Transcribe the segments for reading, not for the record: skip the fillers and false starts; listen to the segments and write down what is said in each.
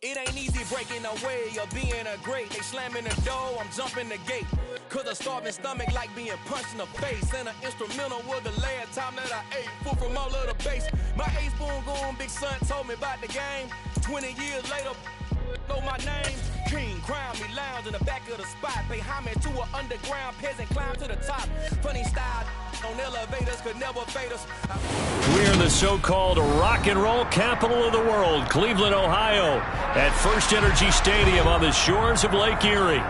It ain't easy breaking away or being a great. They slamming the door, I'm jumping the gate. Cause a starving stomach like being punched in the face. And an instrumental was the last time that I ate. Full from all of the bass. My A-spoon going, big son told me about the game. 20 years later, know my name. King, crown me, lounge in the back of the spot. Pay homage to an underground peasant, climb to the top. Funny style on elevators could never fade us. We're in the so-called rock and roll capital of the world, Cleveland, Ohio, at First Energy Stadium on the shores of Lake Erie.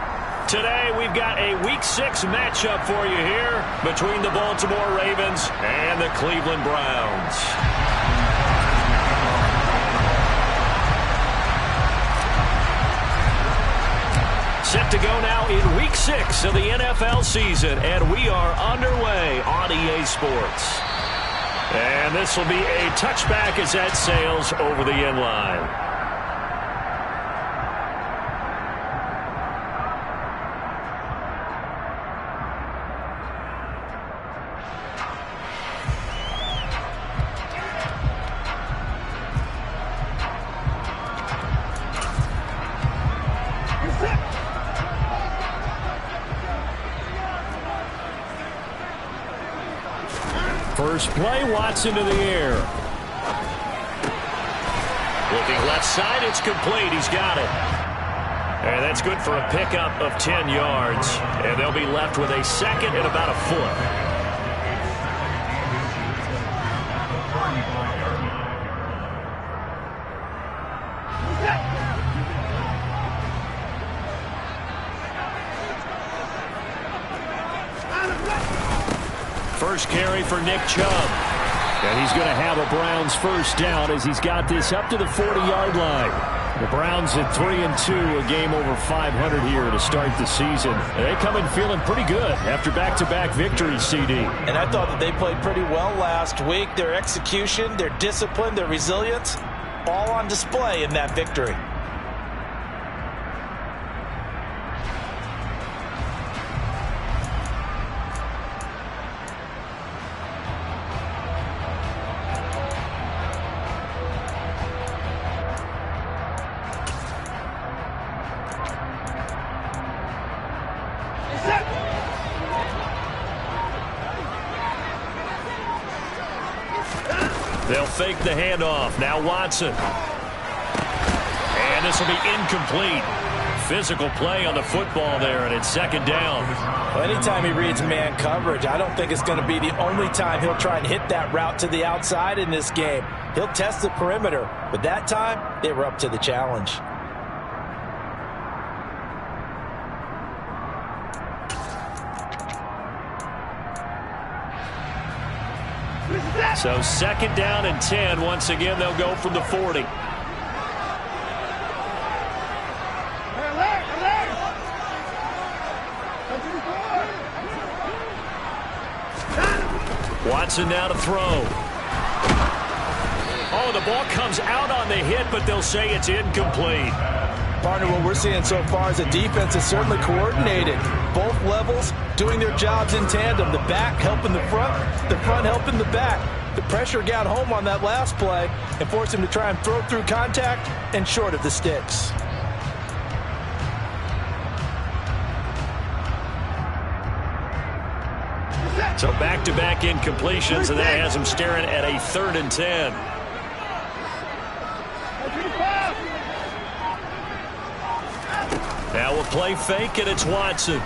Today, we've got a Week 6 matchup for you here between the Baltimore Ravens and the Cleveland Browns. Set to go now in Week 6 of the NFL season, and we are underway on EA Sports. And this will be a touchback as that sails over the end line. First play, Watson to the air. Looking left side, it's complete. He's got it. And that's good for a pickup of 10 yards. And they'll be left with a second and about a foot. First carry for Nick Chubb. And he's going to have a Browns first down as he's got this up to the 40-yard line. The Browns at 3-2, a game over 500 here to start the season. And they come in feeling pretty good after back-to-back victories, CD. And I thought that they played pretty well last week. Their execution, their discipline, their resilience, all on display in that victory. They'll fake the handoff. Now Watson. And this will be incomplete. Physical play on the football there, and it's second down. Well, anytime he reads man coverage, I don't think it's going to be the only time he'll try and hit that route to the outside in this game. He'll test the perimeter, but that time, they were up to the challenge. So second down and 10. Once again, they'll go from the 40. Watson now to throw. Oh, the ball comes out on the hit, but they'll say it's incomplete. Partner, what we're seeing so far is the defense is certainly coordinated. Both levels doing their jobs in tandem. The back helping the front helping the back. The pressure got home on that last play and forced him to try and throw through contact and short of the sticks. So back-to-back incompletions, and that has him staring at a 3rd and 10. Now we'll play fake, and it's Watson.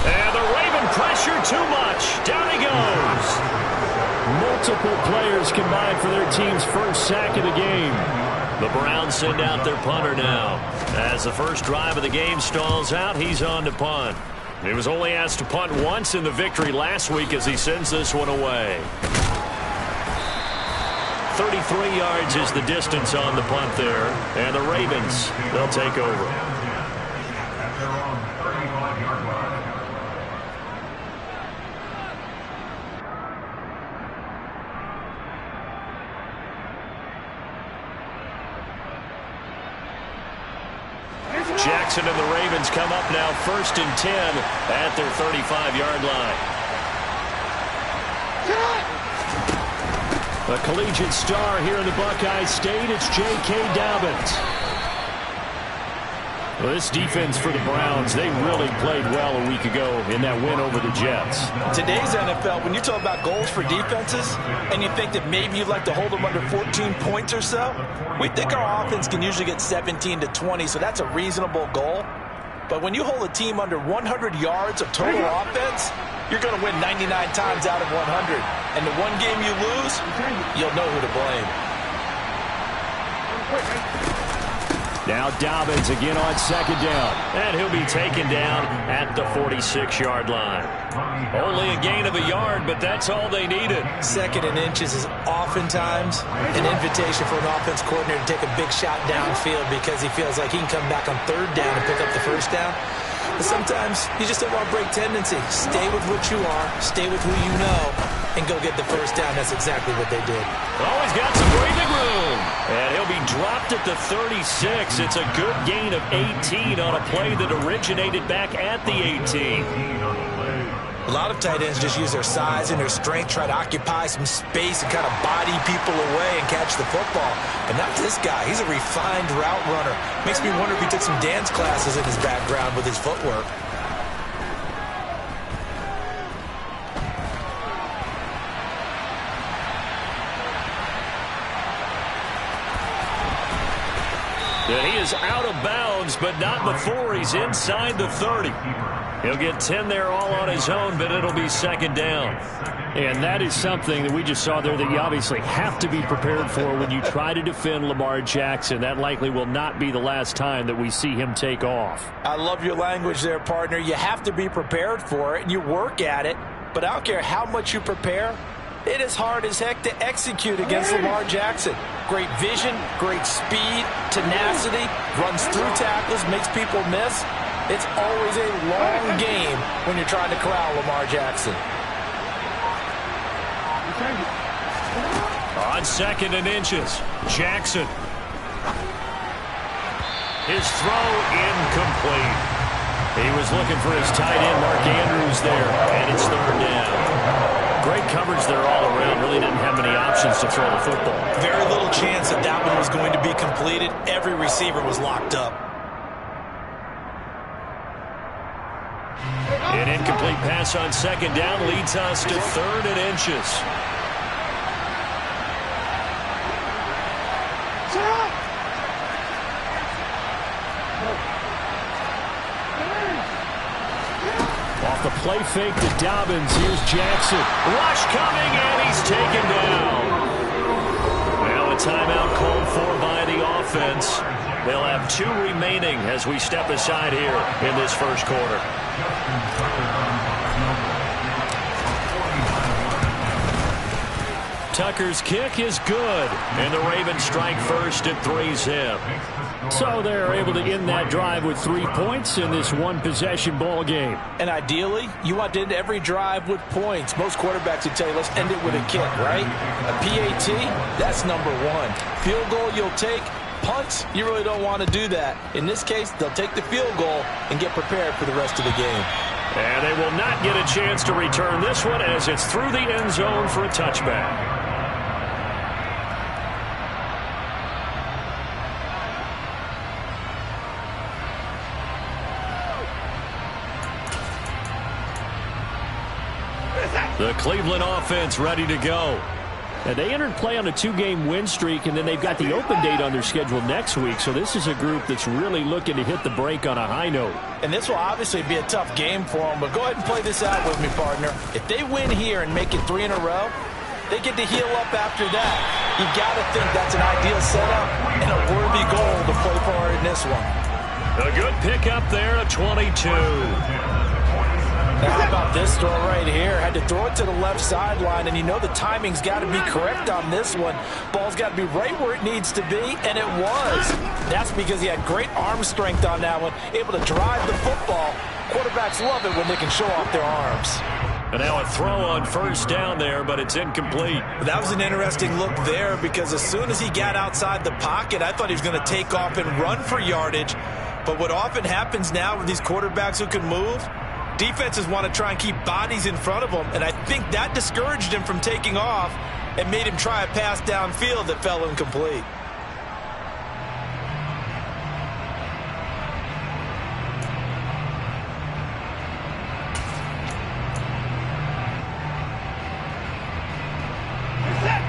And the Raven pressure too much. Down he goes. Multiple players combined for their team's first sack of the game. The Browns send out their punter now. As the first drive of the game stalls out, he's on to punt. He was only asked to punt once in the victory last week as he sends this one away. 33 yards is the distance on the punt there. And the Ravens, they'll take over. Jackson and the Ravens come up now 1st and 10 at their 35-yard line. A collegiate star here in the Buckeye State, it's J.K. Dobbins. Well, this defense for the Browns, they really played well a week ago in that win over the Jets. Today's NFL, when you talk about goals for defenses, and you think that maybe you'd like to hold them under 14 points or so, we think our offense can usually get 17 to 20, so that's a reasonable goal. But when you hold a team under 100 yards of total offense, you're going to win 99 times out of 100. And the one game you lose, you'll know who to blame. Now Dobbins again on second down. And he'll be taken down at the 46-yard line. Only a gain of a yard, but that's all they needed. Second and inches is oftentimes an invitation for an offense coordinator to take a big shot downfield because he feels like he can come back on third down and pick up the first down. But sometimes you just don't want to break tendency. Stay with what you are, stay with who you know, and go get the first down. That's exactly what they did. Oh, he's got some breathing room. And he'll be dropped at the 36. It's a good gain of 18 on a play that originated back at the 18. A lot of tight ends just use their size and their strength, try to occupy some space and kind of body people away and catch the football. But not this guy. He's a refined route runner. Makes me wonder if he took some dance classes in his background with his footwork. And he is out of bounds, but not before he's inside the 30. He'll get 10 there all on his own, but it'll be second down. And that is something that we just saw there that you obviously have to be prepared for when you try to defend Lamar Jackson. That likely will not be the last time that we see him take off. I love your language there, partner. You have to be prepared for it, and you work at it. But I don't care how much you prepare, it is hard as heck to execute against Lamar Jackson. Great vision, great speed, tenacity, runs through tackles, makes people miss. It's always a long game when you're trying to corral Lamar Jackson. On second and inches, Jackson. His throw incomplete. He was looking for his tight end, Mark Andrews, there, and it's third down. Great coverage there all around. Really didn't have many options to throw the football. Very little chance that that one was going to be completed. Every receiver was locked up. An incomplete pass on second down leads us to third and inches. Off the play fake to Dobbins. Here's Jackson. Rush coming, and he's taken down. Now a timeout called for by the offense. They'll have 2 remaining as we step aside here in this first quarter. Tucker's kick is good, and the Ravens strike first at 3-zip. So they're able to end that drive with 3 points in this one-possession ball game. And ideally, you want to end every drive with points. Most quarterbacks would tell you, let's end it with a kick, right? A PAT, that's number 1. Field goal you'll take. Punts, you really don't want to do that. In this case, they'll take the field goal and get prepared for the rest of the game. And they will not get a chance to return this one as it's through the end zone for a touchback. The Cleveland offense ready to go. And they entered play on a 2-game win streak, and then they've got the open date on their schedule next week. So this is a group that's really looking to hit the break on a high note. And this will obviously be a tough game for them, but go ahead and play this out with me, partner. If they win here and make it 3 in a row, they get to heal up after that. You got to think that's an ideal setup and a worthy goal to play for in this one. A good pickup there at 22. Now, how about this throw right here? Had to throw it to the left sideline, and you know the timing's got to be correct on this one. Ball's got to be right where it needs to be, and it was. That's because he had great arm strength on that one, able to drive the football. Quarterbacks love it when they can show off their arms. And now a throw on first down there, but it's incomplete. That was an interesting look there because as soon as he got outside the pocket, I thought he was going to take off and run for yardage. But what often happens now with these quarterbacks who can move, defenses want to try and keep bodies in front of them, and I think that discouraged him from taking off, and made him try a pass downfield that fell incomplete.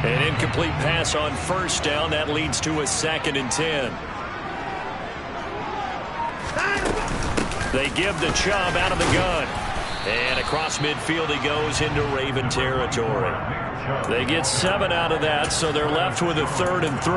An incomplete pass on first down. That leads to a 2nd and 10. They give the Chubb out of the gun. And across midfield he goes into Raven territory. They get 7 out of that, so they're left with a 3rd and 3.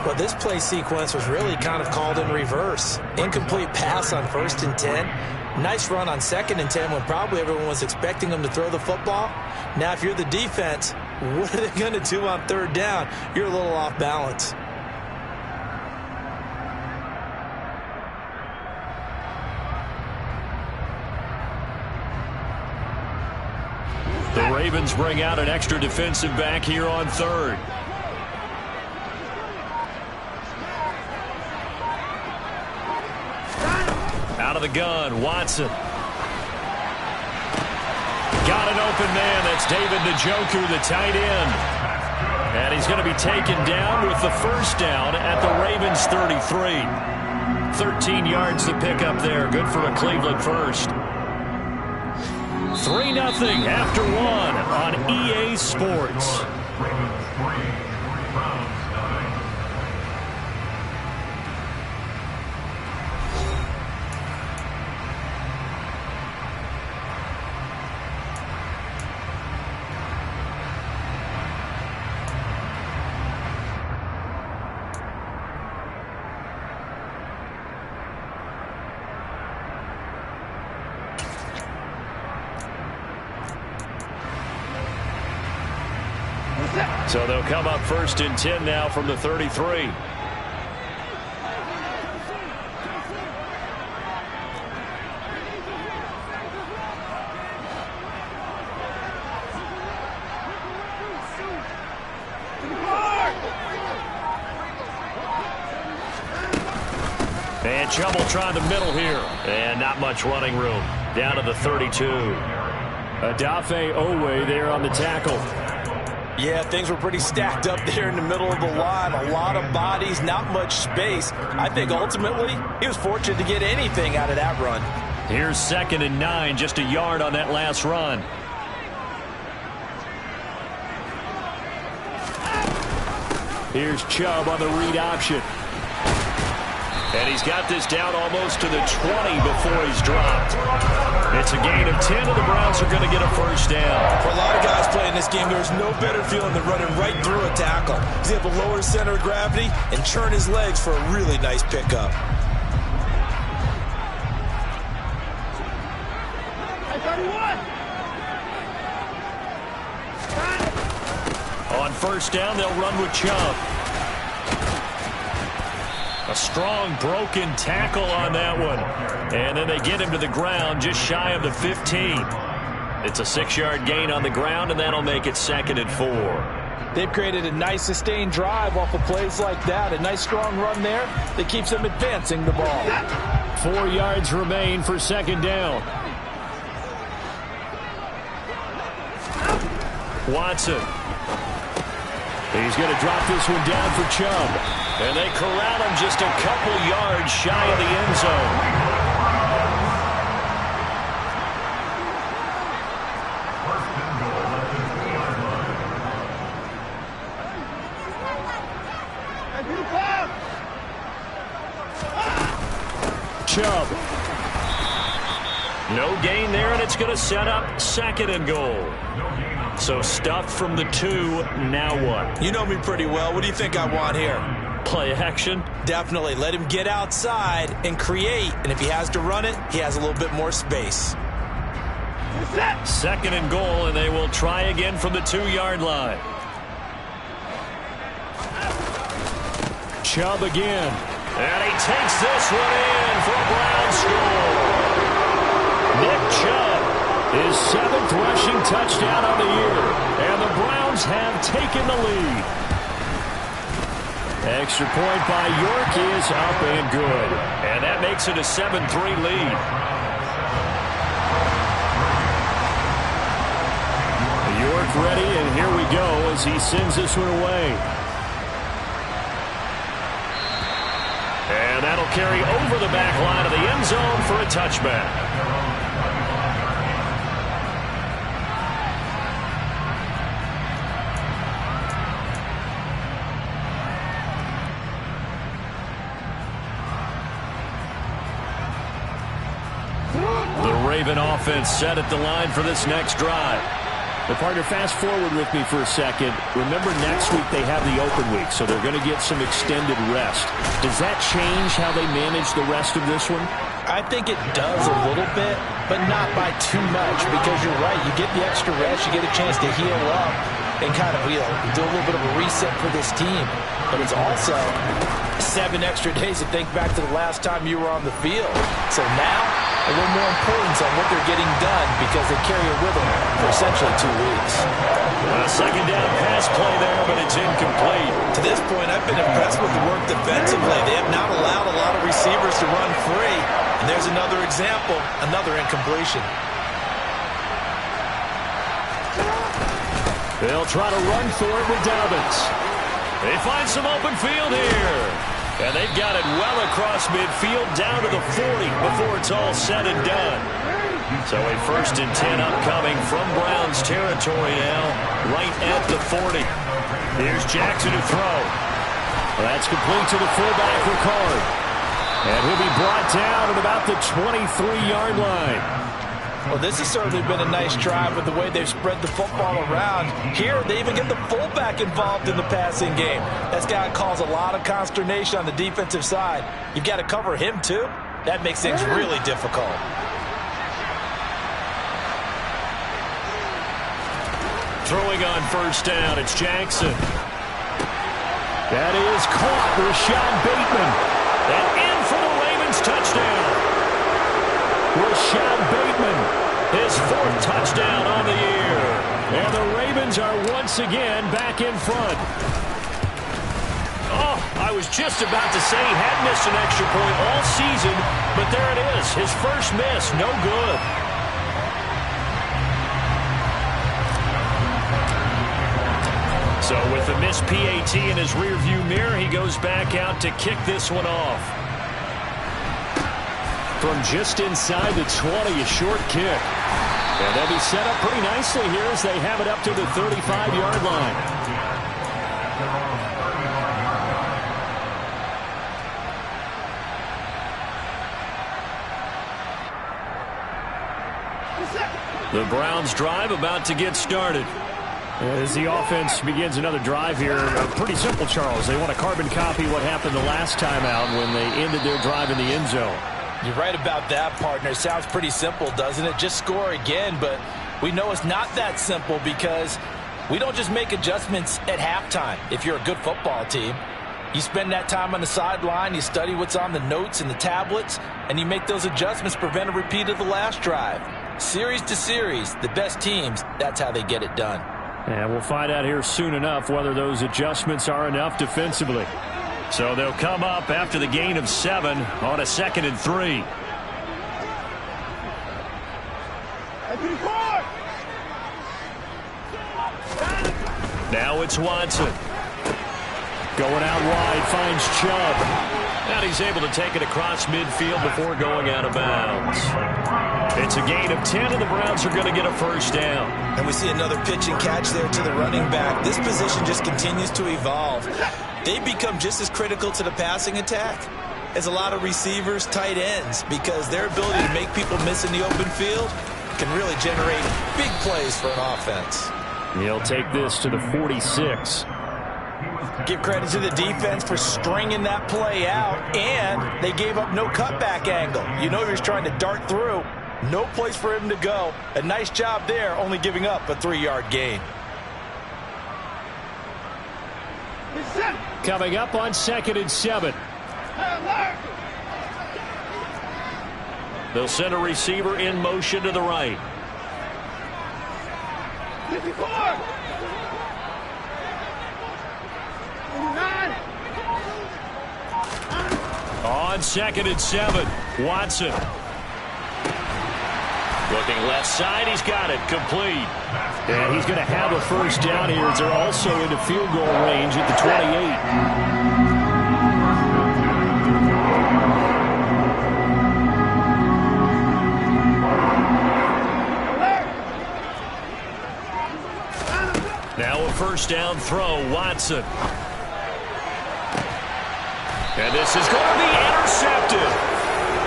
Well, this play sequence was really kind of called in reverse. Incomplete pass on 1st and 10. Nice run on 2nd and 10 when probably everyone was expecting them to throw the football. Now, if you're the defense, what are they going to do on 3rd down? You're a little off balance. The Ravens bring out an extra defensive back here on 3rd. Out of the gun, Watson. Got an open man. That's David Njoku, the tight end. And he's going to be taken down with the first down at the Ravens 33. 13 yards to pick up there. Good for a Cleveland first. 3-0 after 1 on EA Sports. So they'll come up 1st and 10 now from the 33. And Chubb will try the middle here. And not much running room. Down to the 32. Odafe Owe there on the tackle. Yeah, things were pretty stacked up there in the middle of the line. A lot of bodies, not much space. I think ultimately he was fortunate to get anything out of that run. Here's 2nd and 9, just a yard on that last run. Here's Chubb on the read option. And he's got this down almost to the 20 before he's dropped. It's a gain of 10, and the Browns are going to get a first down. For a lot of guys playing this game, there's no better feeling than running right through a tackle. He's able to lower his center of gravity and turn his legs for a really nice pickup. On first down, they'll run with Chubb. A strong broken tackle on that one. And then they get him to the ground just shy of the 15. It's a 6-yard gain on the ground, and that'll make it 2nd and 4. They've created a nice sustained drive off of plays like that. A nice strong run there that keeps them advancing the ball. 4 yards remain for 2nd down. Watson. He's going to drop this one down for Chubb. And they corral him just a couple yards shy of the end zone. Chubb. No gain there, and it's going to set up 2nd and goal. So stuffed from the 2, now what? You know me pretty well. What do you think I want here? Play action? Definitely. Let him get outside and create. And if he has to run it, he has a little bit more space. 2nd and goal, and they will try again from the 2-yard line. Chubb again. And he takes this one in for a Brown score. Nick Chubb, his 7th rushing touchdown of the year. And the Browns have taken the lead. Extra point by York is up and good. And that makes it a 7-3 lead. York ready, and here we go as he sends this one away. And that'll carry over the back line of the end zone for a touchback. Raven offense set at the line for this next drive. The partner, fast forward with me for a second. Remember, next week they have the open week, so they're going to get some extended rest. Does that change how they manage the rest of this one? I think it does a little bit, but not by too much, because you're right. You get the extra rest, you get a chance to heal up and kind of do a little bit of a reset for this team. But it's also 7 extra days to think back to the last time you were on the field. So now, a little more importance on what they're getting done because they carry it with them for essentially 2 weeks. A second down pass play there, but it's incomplete. To this point, I've been impressed with the work defensively. They have not allowed a lot of receivers to run free. And there's another example, another incompletion. They'll try to run for it with Dobbins. They find some open field here. And they've got it well across midfield down to the 40 before it's all said and done. So a 1st and 10 upcoming from Browns territory now, right at the 40. Here's Jackson to throw. That's complete to the fullback, Ricard. And he'll be brought down at about the 23-yard line. Well, this has certainly been a nice drive with the way they've spread the football around. Here, they even get the fullback involved in the passing game. That's got to cause a lot of consternation on the defensive side. You've got to cover him, too. That makes things really difficult. Throwing on 1st down, it's Jackson. That is caught, Rashad Bateman. And in for the Ravens touchdown. Rashad Bateman, his 4th touchdown on the year. And the Ravens are once again back in front. Oh, I was just about to say he had missed an extra point all season, but there it is, his first miss, no good. So with the missed PAT in his rearview mirror, he goes back out to kick this one off. From just inside the 20, a short kick. And they'll be set up pretty nicely here as they have it up to the 35-yard line. The Browns drive about to get started. As the offense begins another drive here, pretty simple, Charles. They want to carbon copy what happened the last time out when they ended their drive in the end zone. You're right about that, partner. Sounds pretty simple, doesn't it? Just score again, but we know it's not that simple because we don't just make adjustments at halftime. If you're a good football team, you spend that time on the sideline, you study what's on the notes and the tablets, and you make those adjustments, prevent a repeat of the last drive. Series to series, the best teams, that's how they get it done. And we'll find out here soon enough whether those adjustments are enough defensively. So they'll come up after the gain of 7 on a 2nd and 3. Now it's Watson. Going out wide, finds Chubb. And he's able to take it across midfield before going out of bounds. It's a gain of 10, and the Browns are going to get a 1st down. And we see another pitch and catch there to the running back. This position just continues to evolve. They become just as critical to the passing attack as a lot of receivers, tight ends, because their ability to make people miss in the open field can really generate big plays for an offense. He'll take this to the 46. Give credit to the defense for stringing that play out, and they gave up no cutback angle. You know he was trying to dart through. No place for him to go. A nice job there, only giving up a 3-yard gain. Coming up on 2nd and 7. They'll send a receiver in motion to the right. On 2nd and 7, Watson. Looking left side, he's got it, complete. And he's going to have a first down here as they're also into field goal range at the 28. Now a first down throw, Watson. And this is going to be intercepted.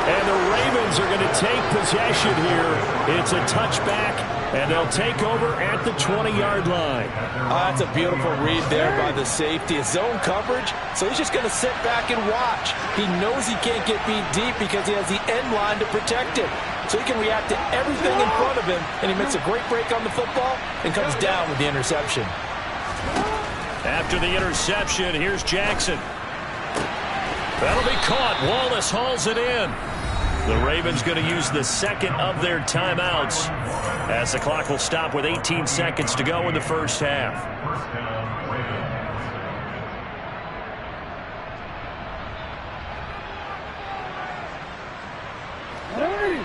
And the Ravens are going to take possession here. It's a touchback, and they'll take over at the 20-yard line. That's a beautiful read there by the safety. It's zone coverage, so he's just going to sit back and watch. He knows he can't get beat deep because he has the end line to protect him. So he can react to everything in front of him, and he makes a great break on the football and comes down with the interception. After the interception, here's Jackson. That'll be caught. Wallace hauls it in. The Ravens going to use the second of their timeouts as the clock will stop with 18 seconds to go in the first half.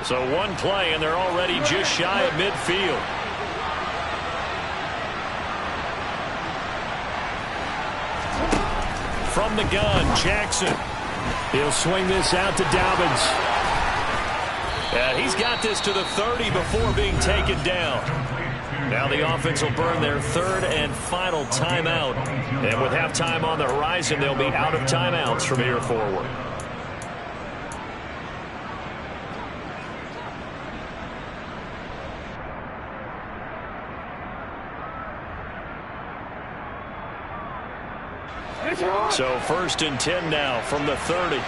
So one play, and they're already just shy of midfield. From the gun, Jackson. He'll swing this out to Dobbins. He's got this to the 30 before being taken down. Now the offense will burn their third and final timeout. And with halftime on the horizon, they'll be out of timeouts from here forward. So first and 10 now from the 30.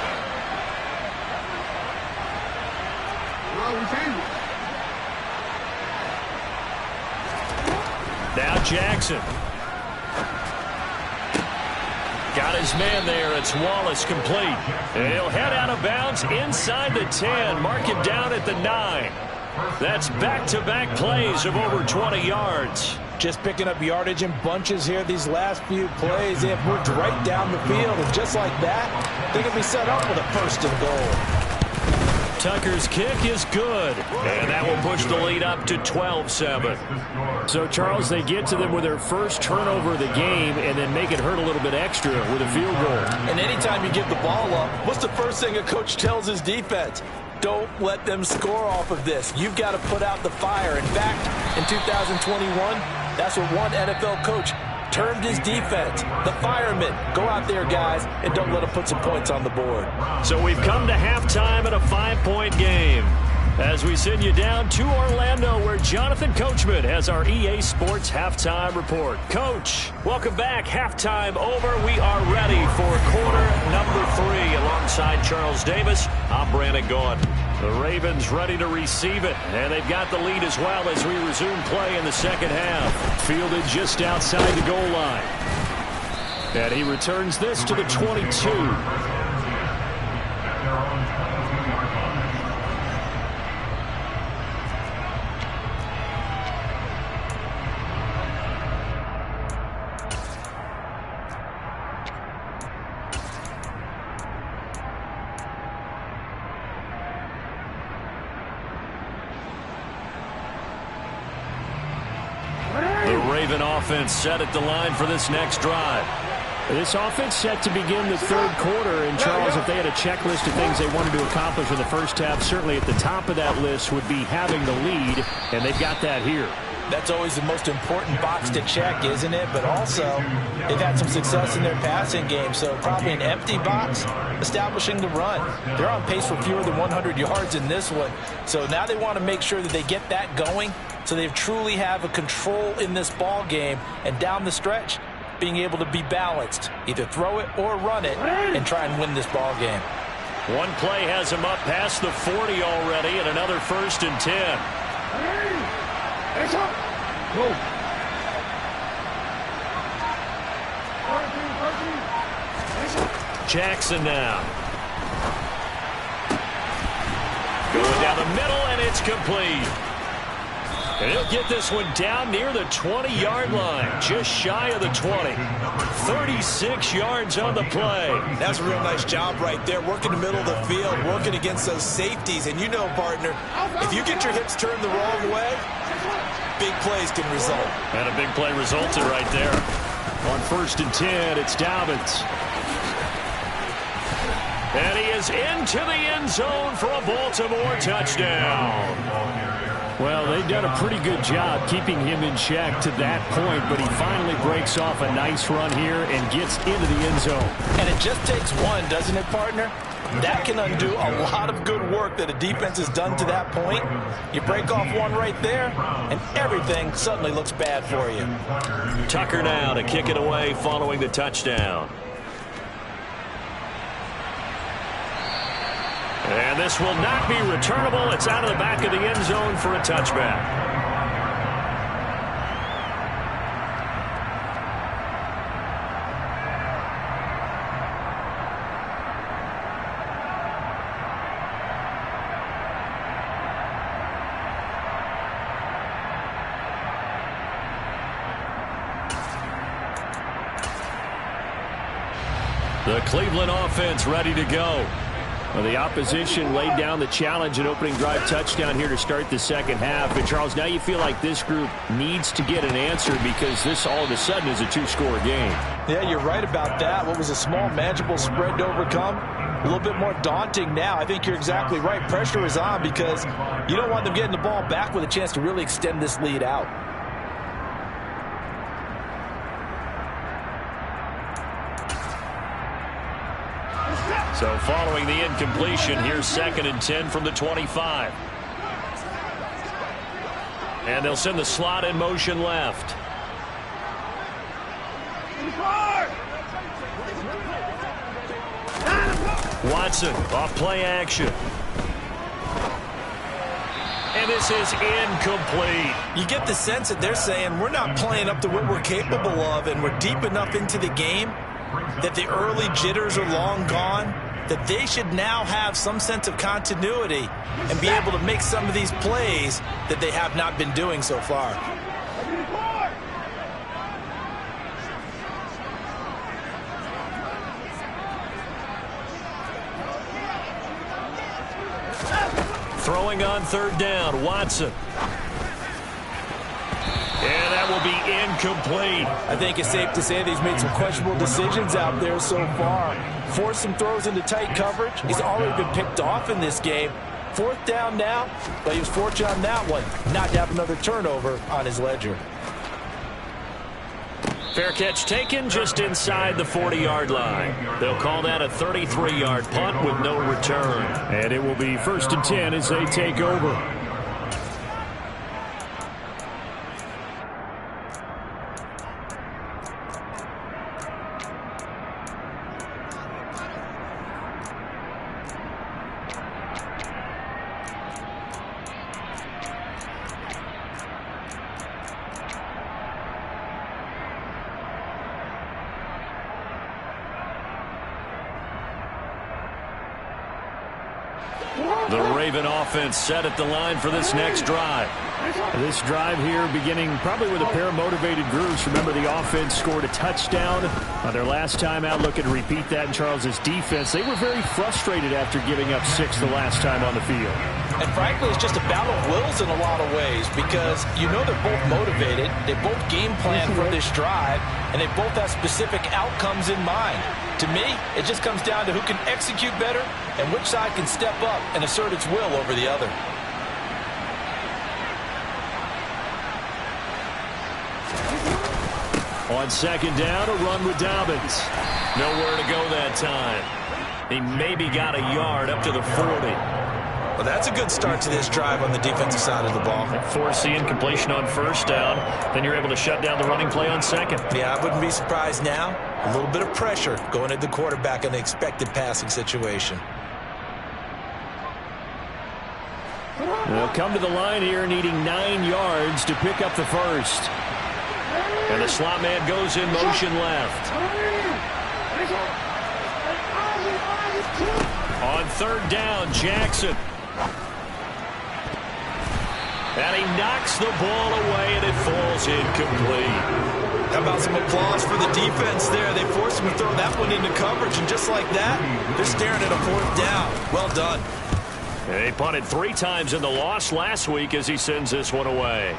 Now Jackson. Got his man there. It's Wallace complete. And he'll head out of bounds inside the 10. Mark him down at the 9. That's back-to-back plays of over 20 yards. Just picking up yardage in bunches here these last few plays. They have moved right down the field, and just like that, they can be set up with a first and goal. Tucker's kick is good, and that will push the lead up to 12-7. So, Charles, they get to them with their first turnover of the game and then make it hurt a little bit extra with a field goal. And anytime you give the ball up, what's the first thing a coach tells his defense? Don't let them score off of this. You've got to put out the fire. In fact, in 2021, that's what one NFL coach termed his defense. The firemen. Go out there, guys, and don't let them put some points on the board. So we've come to halftime in a 5-point game. As we send you down to Orlando, where Jonathan Coachman has our EA Sports Halftime Report. Coach, welcome back. Halftime over. We are ready for quarter number 3. Alongside Charles Davis, I'm Brandon Gaudin. The Ravens ready to receive it, and they've got the lead as well as we resume play in the second half. Fielded just outside the goal line. And he returns this to the 22. Offense set at the line for this next drive. This offense set to begin the third quarter, and Charles, if they had a checklist of things they wanted to accomplish in the first half, certainly at the top of that list would be having the lead, and they've got that here. That's always the most important box to check, isn't it? But also, they've had some success in their passing game, so probably an empty box, establishing the run. They're on pace for fewer than 100 yards in this one, so now they want to make sure that they get that going so they truly have a control in this ball game, and down the stretch, being able to be balanced, either throw it or run it, and try and win this ball game. One play has him up past the 40 already, and another first and 10. Go. Jackson now. Going down the middle, and it's complete. And he'll get this one down near the 20-yard line, just shy of the 20. 36 yards on the play. That's a real nice job right there, working the middle of the field, working against those safeties. And you know, partner, if you get your hips turned the wrong way, big plays can result. And a big play resulted right there. On 1st and 10, it's Dobbins. And he is into the end zone for a Baltimore touchdown. Well, they've done a pretty good job keeping him in check to that point, but he finally breaks off a nice run here and gets into the end zone. And it just takes one, doesn't it, partner? That can undo a lot of good work that a defense has done to that point. You break off one right there, and everything suddenly looks bad for you. Tucker now to kick it away following the touchdown. And this will not be returnable. It's out of the back of the end zone for a touchback. The Cleveland offense ready to go. Well, the opposition laid down the challenge and opening drive touchdown here to start the second half. And, Charles, now you feel like this group needs to get an answer because this all of a sudden is a two-score game. Yeah, you're right about that. What was a small, manageable spread to overcome, a little bit more daunting now. I think you're exactly right. Pressure is on because you don't want them getting the ball back with a chance to really extend this lead out. So following the incompletion, here's 2nd and 10 from the 25. And they'll send the slot in motion left. Watson off play action. And this is incomplete. You get the sense that they're saying we're not playing up to what we're capable of, and we're deep enough into the game that the early jitters are long gone, that they should now have some sense of continuity and be able to make some of these plays that they have not been doing so far. Throwing on 3rd down, Watson. And that will be incomplete. I think it's safe to say that he's made some questionable decisions out there so far. Forced some throws into tight coverage. He's already been picked off in this game. 4th down now, but he was fortunate on that one not to have another turnover on his ledger. Fair catch taken just inside the 40-yard line. They'll call that a 33-yard punt with no return. And it will be 1st and 10 as they take over. The Raven offense set at the line for this next drive. This drive here beginning probably with a pair of motivated groups. Remember, the offense scored a touchdown on their last time out. Looking to repeat that in Charles's defense. They were very frustrated after giving up 6 the last time on the field. And frankly, it's just a battle of wills in a lot of ways because you know they're both motivated. They both game plan for this drive, and they both have specific outcomes in mind. To me, it just comes down to who can execute better and which side can step up and assert its will over the other. On 2nd down, a run with Dobbins. Nowhere to go that time. He maybe got a yard up to the 40. Well, that's a good start to this drive on the defensive side of the ball. Force the incompletion on 1st down. Then you're able to shut down the running play on 2nd. Yeah, I wouldn't be surprised now. A little bit of pressure going at the quarterback in the expected passing situation. They'll come to the line here needing 9 yards to pick up the 1st. And the slot man goes in motion left. On 3rd down, Jackson. And he knocks the ball away, and it falls incomplete. How about some applause for the defense there? They forced him to throw that one into coverage, and just like that, they're staring at a 4th down. Well done. He punted 3 times in the loss last week as he sends this one away.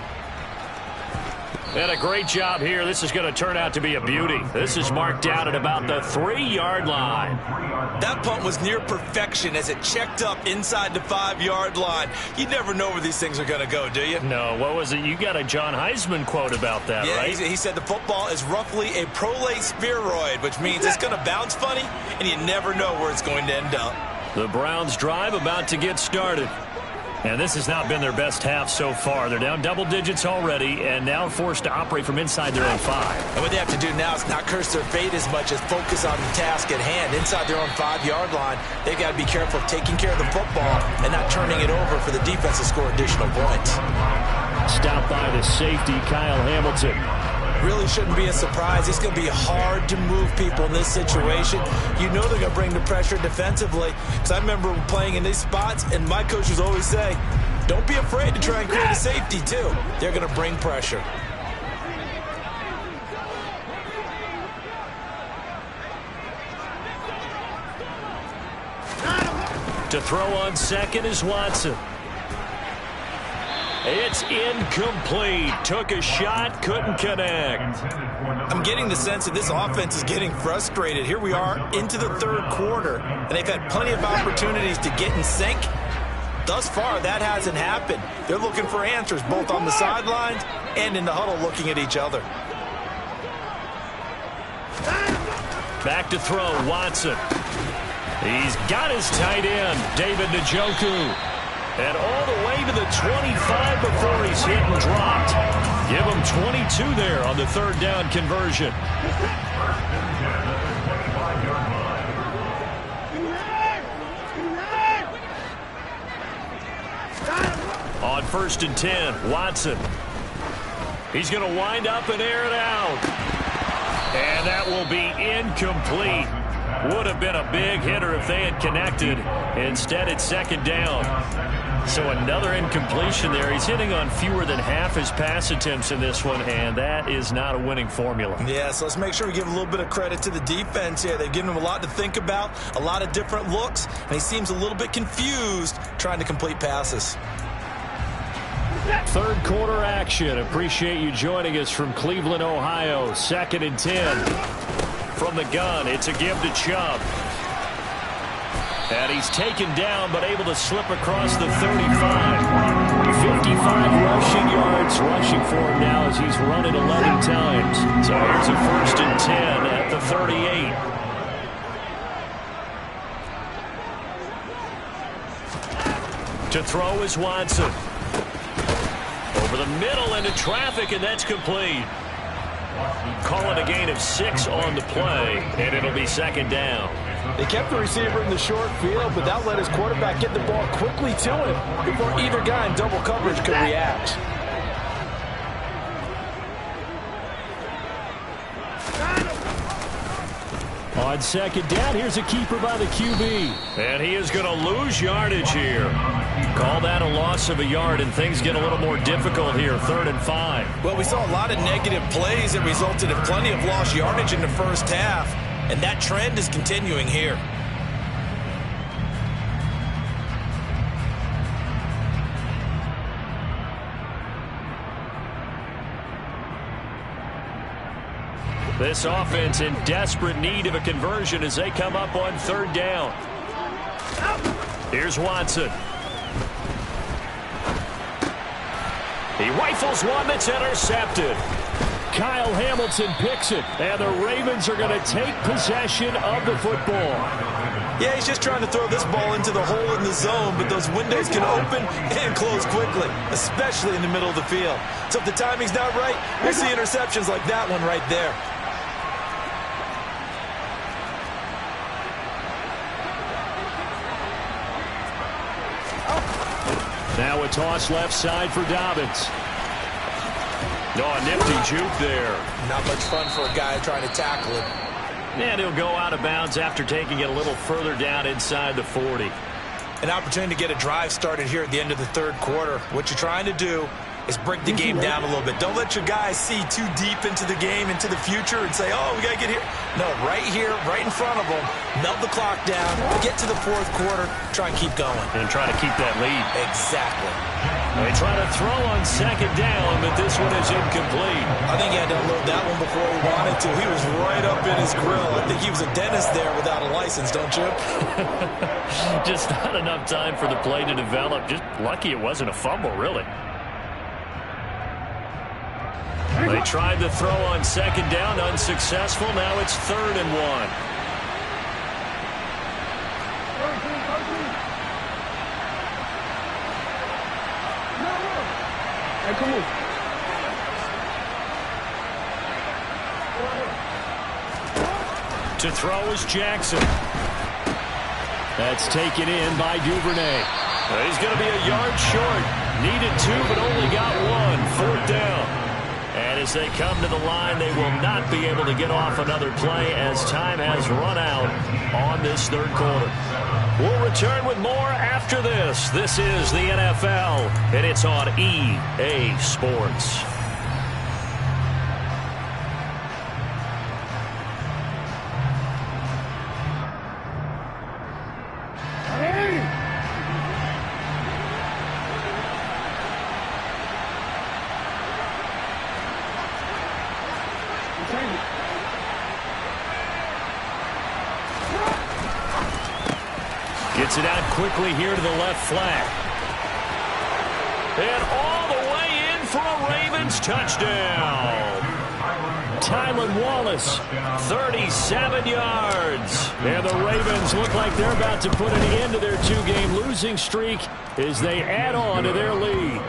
And a great job here. This is going to turn out to be a beauty. This is marked out at about the 3-yard line. That punt was near perfection as it checked up inside the 5-yard line. You never know where these things are going to go, do you? No, what was it? You got a John Heisman quote about that, right? He said the football is roughly a prolate spheroid, which means it's going to bounce funny, and you never know where it's going to end up. The Browns' drive about to get started. And this has not been their best half so far. They're down double digits already and now forced to operate from inside their own 5. And what they have to do now is not curse their fate as much as focus on the task at hand. Inside their own 5-yard line, they've got to be careful of taking care of the football and not turning it over for the defense to score additional points. Stopped by the safety, Kyle Hamilton. Really shouldn't be a surprise. It's going to be hard to move people in this situation. You know they're going to bring the pressure defensively. Because I remember playing in these spots, and my coaches always say, don't be afraid to try and create a safety, too. They're going to bring pressure. To throw on second is Watson. It's incomplete. Took a shot, couldn't connect. I'm getting the sense that this offense is getting frustrated. Here we are into the 3rd quarter, and they've had plenty of opportunities to get in sync. Thus far, that hasn't happened. They're looking for answers both on the sidelines and in the huddle looking at each other. Back to throw, Watson. He's got his tight end, David Njoku. And all the way to the 25 before he's hit and dropped. Give him 22 there on the 3rd down conversion. On 1st and 10, Watson. He's going to wind up and air it out. And that will be incomplete. Would have been a big hitter if they had connected. Instead, it's 2nd down. So another incompletion there. He's hitting on fewer than half his pass attempts in this one, and that is not a winning formula. Yeah, so let's make sure we give a little bit of credit to the defense here. They've given him a lot to think about, a lot of different looks, and he seems a little bit confused trying to complete passes. 3rd quarter action. Appreciate you joining us from Cleveland, Ohio. 2nd and 10. From the gun, it's a give to Chubb. And he's taken down, but able to slip across the 35. 55 rushing yards rushing for him now as he's run it 11 times. So here's a 1st and 10 at the 38. To throw is Watson. Over the middle into traffic, and that's complete. Call it a gain of 6 on the play, and it'll be 2nd down. They kept the receiver in the short field, but that let his quarterback get the ball quickly to him before either guy in double coverage could react. On 2nd down, here's a keeper by the QB. And he is going to lose yardage here. Call that a loss of a yard, and things get a little more difficult here, 3rd and 5. Well, we saw a lot of negative plays that resulted in plenty of lost yardage in the first half, and that trend is continuing here. This offense in desperate need of a conversion as they come up on 3rd down. Here's Watson. He rifles one that's intercepted. Kyle Hamilton picks it, and the Ravens are going to take possession of the football. Yeah, he's just trying to throw this ball into the hole in the zone, but those windows can open and close quickly, especially in the middle of the field. So if the timing's not right, we'll see interceptions like that one right there. Now a toss left side for Dobbins. Oh, a nifty juke there. Not much fun for a guy trying to tackle it. And he'll go out of bounds after taking it a little further down inside the 40. an opportunity to get a drive started here at the end of the third quarter. What you're trying to do is break the game down a little bit. Don't let your guys see too deep into the game, into the future, and say, oh, we got to get here. No, right here, right in front of them, melt the clock down, get to the fourth quarter, try and keep going. And try to keep that lead. Exactly. They try to throw on second down, but this one is incomplete. I think he had to unload that one before he wanted to. He was right up in his grill. I think he was a dentist there without a license, don't you? Just not enough time for the play to develop. Just lucky it wasn't a fumble, really. They tried to throw on second down, unsuccessful. Now it's 3rd and 1. Hey, come on. To throw is Jackson. That's taken in by Duvernay. He's going to be a yard short. Needed 2, but only got 1. 4th down. And as they come to the line, they will not be able to get off another play as time has run out on this third quarter. We'll return with more after this. This is the NFL, and it's on EA Sports. Gets it out quickly here to the left flank. And all the way in for a Ravens touchdown. Tylan Wallace, 37 yards. And the Ravens look like they're about to put an end to their 2-game losing streak as they add on to their lead.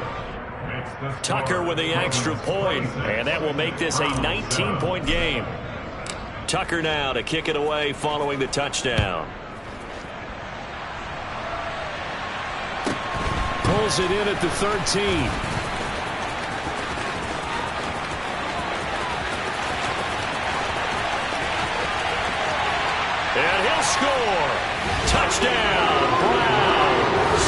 Tucker with the extra point, and that will make this a 19-point game. Tucker now to kick it away following the touchdown. Pulls it in at the 13. And he'll score. Touchdown, Browns.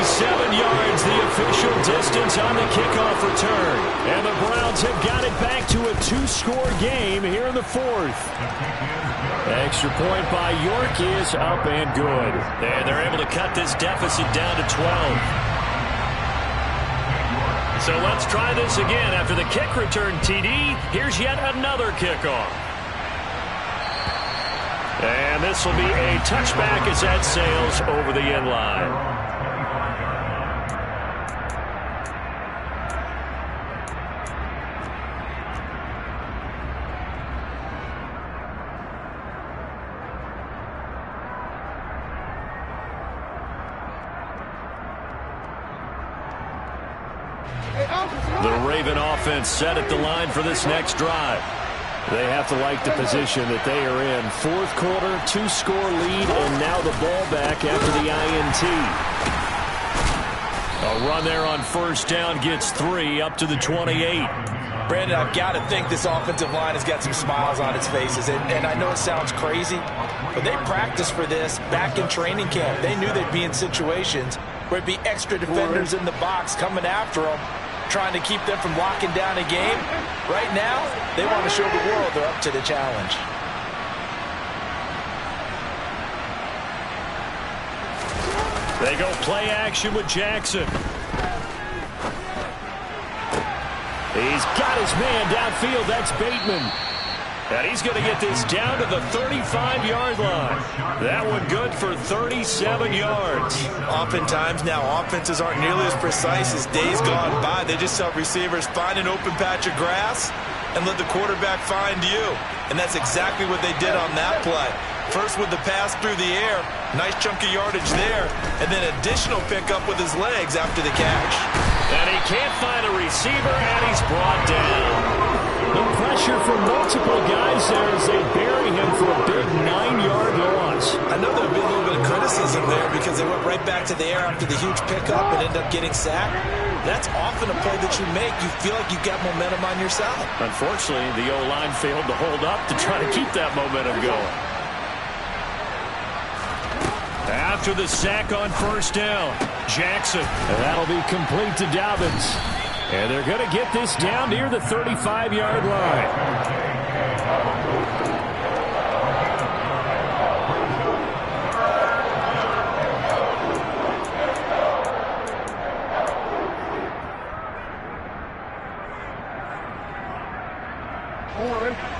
87 yards, the official distance on the kickoff return. And the Browns have got it back to a 2-score game here in the 4th. Extra point by York is up and good. And they're able to cut this deficit down to 12. So let's try this again. After the kick return TD, here's yet another kickoff. And this will be a touchback as that sails over the end line. The Raven offense set at the line for this next drive. They have to like the position that they are in. 4th quarter, 2-score lead, and now the ball back after the INT. A run there on 1st down gets 3 up to the 28. Brandon, I've got to think this offensive line has got some smiles on its faces. And I know it sounds crazy, but they practiced for this back in training camp. They knew they'd be in situations where it'd be extra defenders in the box coming after them, trying to keep them from locking down a game. Right now, they want to show the world they're up to the challenge. They go play action with Jackson. He's got his man downfield. That's Bateman. And he's going to get this down to the 35-yard line. That one good for 37 yards. Oftentimes now, offenses aren't nearly as precise as days gone by. They just help receivers find an open patch of grass and let the quarterback find you. And that's exactly what they did on that play. First with the pass through the air, nice chunk of yardage there, and then additional pickup with his legs after the catch. And he can't find a receiver, and he's brought down. The pressure from multiple guys there as they bury him for a big 9-yard loss. I know there'll be a little bit of criticism there because they went right back to the air after the huge pickup and ended up getting sacked. That's often a play that you make. You feel like you've got momentum on your side. Unfortunately, the O-line failed to hold up to try to keep that momentum going. At after the sack on first down. Jackson. And that'll be complete to Dobbins. And they're going to get this down near the 35-yard line.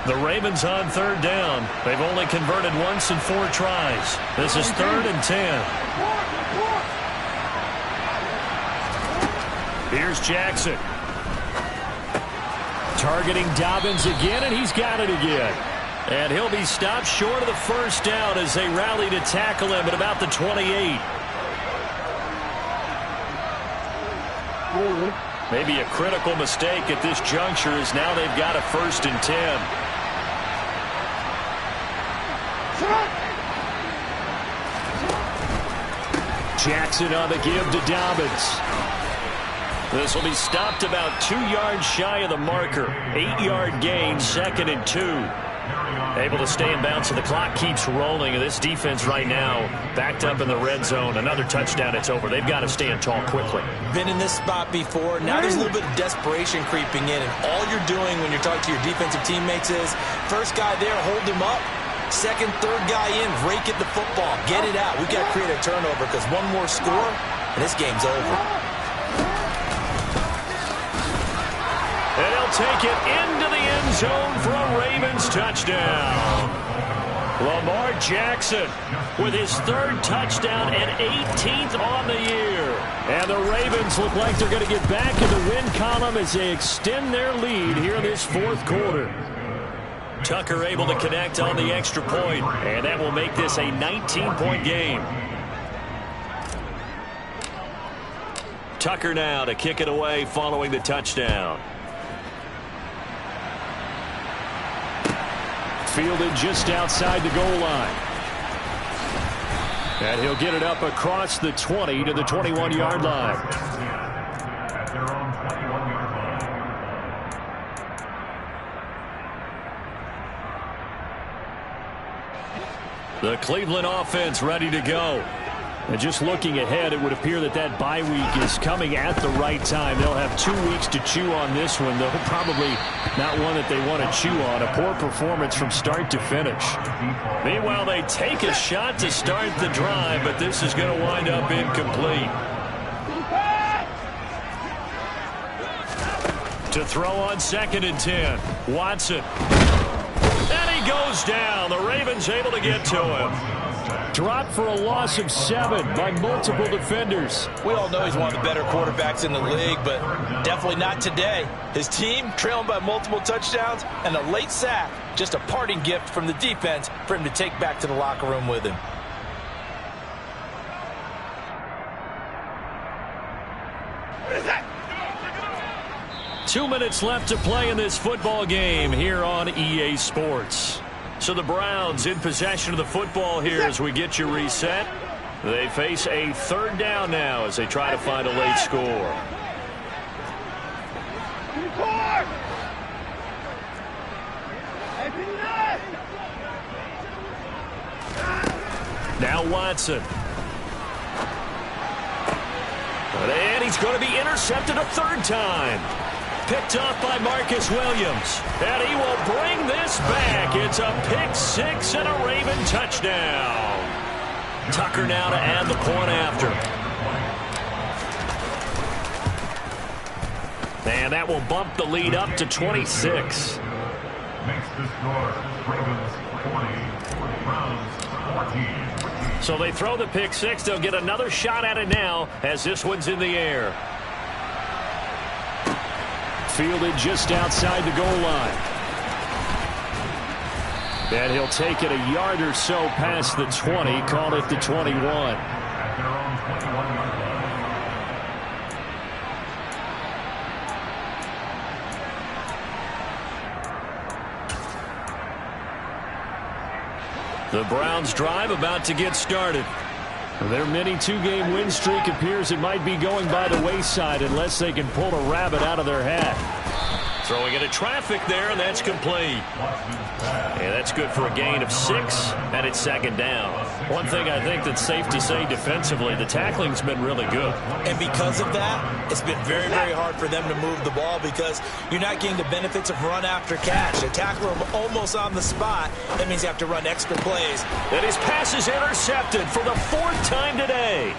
The Ravens on third down. They've only converted once in 4 tries. This is 3rd and 10. Here's Jackson. Targeting Dobbins again, and he's got it again. And he'll be stopped short of the first down as they rally to tackle him at about the 28. Maybe a critical mistake at this juncture as now they've got a 1st and 10. Jackson on the give to Dobbins. This will be stopped about 2 yards shy of the marker. 8-yard gain, 2nd and 2. Able to stay in bounds, so the clock keeps rolling. And this defense right now backed up in the red zone. Another touchdown, it's over. They've got to stand tall quickly. Been in this spot before. Now there's a little bit of desperation creeping in. And all you're doing when you're talking to your defensive teammates is, first guy there, hold him up. Second, third guy in, rake at the football. Get it out. We've got to create a turnover because one more score, and this game's over. And he'll take it into the end zone for a Ravens touchdown. Lamar Jackson with his 3rd touchdown and 18th on the year. And the Ravens look like they're going to get back in the win column as they extend their lead here in this 4th quarter. Tucker able to connect on the extra point, and that will make this a 19-point game. Tucker now to kick it away following the touchdown. Fielded just outside the goal line. And he'll get it up across the 20 to the 21-yard line. The Cleveland offense ready to go. And just looking ahead, it would appear that that bye week is coming at the right time. They'll have 2 weeks to chew on this one, though probably not one that they want to chew on. A poor performance from start to finish. Meanwhile, they take a shot to start the drive, but this is going to wind up incomplete. To throw on 2nd and 10. Watson. And he goes down. The Ravens able to get to him. Dropped for a loss of 7 by multiple defenders. We all know he's one of the better quarterbacks in the league, but definitely not today. His team trailing by multiple touchdowns and a late sack. Just a parting gift from the defense for him to take back to the locker room with him. What is that? 2 minutes left to play in this football game here on EA Sports. So the Browns in possession of the football here as we get you reset. They face a 3rd down now as they try to find a late score. Now Watson. And he's going to be intercepted a 3rd time. Picked off by Marcus Williams. And he will bring this back. It's a pick 6 and a Raven touchdown. Tucker now to add the point after. And that will bump the lead up to 26. Makes the score Ravens 20, Browns 14. So they throw the pick 6. They'll get another shot at it now as this one's in the air. Fielded just outside the goal line. And he'll take it a yard or so past the 20, call it the 21. At their own 21 yard line. The Browns drive about to get started. Their mini 2-game win streak appears it might be going by the wayside unless they can pull a rabbit out of their hat. Throwing into traffic there, and that's complete. And that's good for a gain of 6, and it's 2nd down. One thing I think that's safe to say defensively, the tackling's been really good. And because of that, it's been very, very hard for them to move the ball because you're not getting the benefits of run after catch. They tackle him almost on the spot. That means you have to run extra plays. And his pass is intercepted for the 4th time today.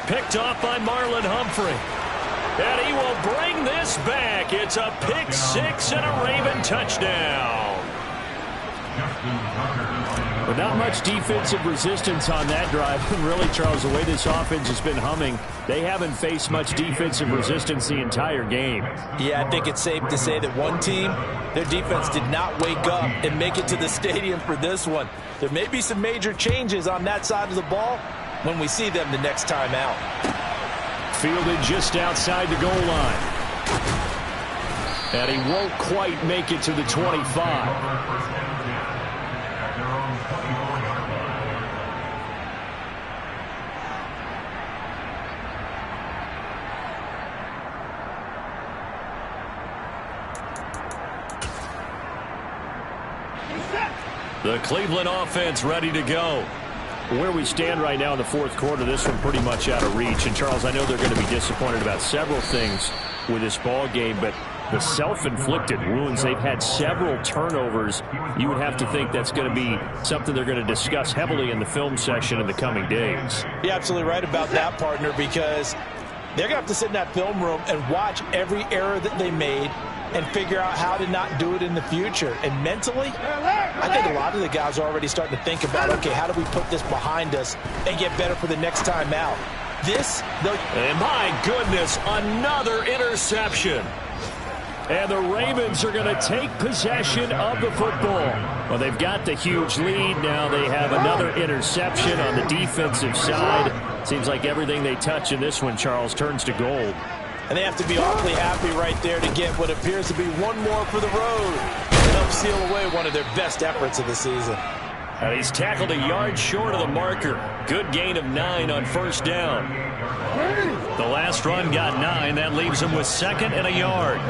Picked off by Marlon Humphrey. And he will bring this back. It's a pick 6 and a Raven touchdown. But not much defensive resistance on that drive. And really, Charles, the way this offense has been humming, they haven't faced much defensive resistance the entire game. Yeah, I think it's safe to say that one team, their defense did not wake up and make it to the stadium for this one. There may be some major changes on that side of the ball when we see them the next time out. Fielded just outside the goal line. And he won't quite make it to the 25. The Cleveland offense ready to go. Where we stand right now in the 4th quarter, this one pretty much out of reach. And, Charles, I know they're going to be disappointed about several things with this ball game, but the self-inflicted wounds, they've had several turnovers. You would have to think that's going to be something they're going to discuss heavily in the film session in the coming days. You're absolutely right about that, partner, because they're going to have to sit in that film room and watch every error that they made and figure out how to not do it in the future. And mentally, I think a lot of the guys are already starting to think about, okay, how do we put this behind us and get better for the next time out? And my goodness, another interception. And the Ravens are going to take possession of the football. Well, they've got the huge lead. Now they have another interception on the defensive side. Seems like everything they touch in this one, Charles, turns to gold. And they have to be awfully happy right there to get what appears to be one more for the road and help seal away one of their best efforts of the season. And he's tackled a yard short of the marker. Good gain of 9 on 1st down. The last run got 9. That leaves him with 2nd and a yard.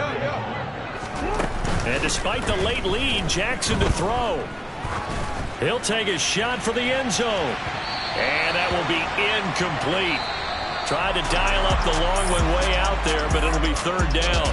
And despite the late lead, Jackson to throw. He'll take a shot for the end zone. And that will be incomplete. Tried to dial up the long one way out there, but it'll be 3rd down.